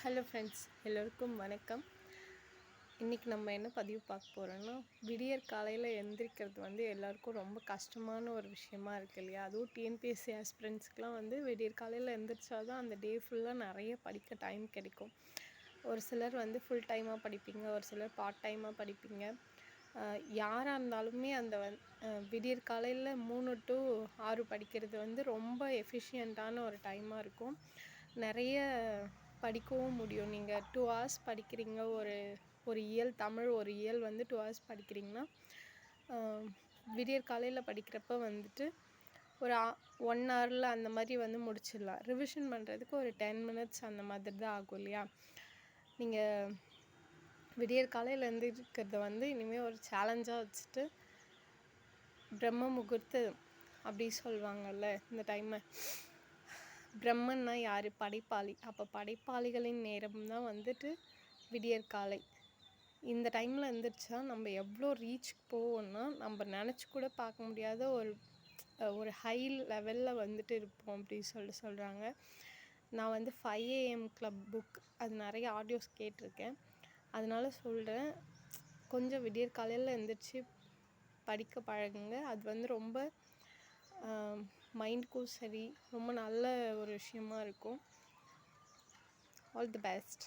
Hello friends, எல்லோருக்கும் வணக்கம். இன்றைக்கி நம்ம என்ன பதிவு பார்க்க போகிறோன்னா, விடியற் காலையில் எந்திரிக்கிறது வந்து எல்லாருக்கும் ரொம்ப கஷ்டமான ஒரு விஷயமா இருக்குது இல்லையா? அதுவும் டிஎன்பிஎஸ்சி ஆஸ்பிரண்ட்ஸ்க்குலாம் வந்து விடியற் காலையில் எந்திரிச்சா தான் அந்த டே ஃபுல்லாக நிறைய படிக்க டைம் கிடைக்கும். ஒரு சிலர் வந்து ஃபுல் டைமாக படிப்பீங்க, ஒரு சிலர் பார்ட் டைமாக படிப்பீங்க. யாராக இருந்தாலுமே அந்த விடியற் காலையில் 3 to 6 படிக்கிறது வந்து ரொம்ப எஃபிஷியண்ட்டான ஒரு டைமாக இருக்கும். நிறைய படிக்கவும் முடியும். நீங்கள் 2 ஹவர்ஸ் படிக்கிறீங்க, ஒரு ஒரு இயல் தமிழ் ஒரு இயல் வந்து 2 ஹவர்ஸ் படிக்கிறீங்கன்னா, விடியற் காலையில் படிக்கிறப்ப வந்துட்டு ஒரு 1 ஹவரில் அந்த மாதிரி வந்து முடிச்சிடலாம். ரிவிஷன் பண்ணுறதுக்கு ஒரு 10 மினிட்ஸ் அந்த மாதிரி தான் ஆகும் இல்லையா? நீங்கள் விடியற் காலையில் எழுந்திரிக்கிறத வந்து இனிமேல் ஒரு சேலஞ்சாக வச்சுட்டு, பிரம்ம முகூர்த்தம் அப்படி சொல்லுவாங்கள்ல இந்த டைமை. பிரம்மன்னா யார்? படைப்பாளி. அப்போ படைப்பாளிகளின் நேரம் தான் வந்துட்டு விடியற்காலை. இந்த டைமில் எழுந்திரிச்சா நம்ம எவ்வளோ ரீச் போவோம்னா, நம்ம நினச்சி கூட பார்க்க முடியாத ஒரு ஹை லெவலில் வந்துட்டு இருப்போம் அப்படி சொல்கிறாங்க. நான் வந்து 5 AM கிளப் புக் அது நிறைய ஆடியோஸ் கேட்டிருக்கேன். அதனால சொல்கிறேன், கொஞ்சம் விடியற் காலையில் எழுந்திரிச்சு படிக்க பழகுங்க. அது வந்து ரொம்ப மைண்டுக்கும் சரி ரொம்ப நல்ல ஒரு விஷயமா இருக்கும். All the best.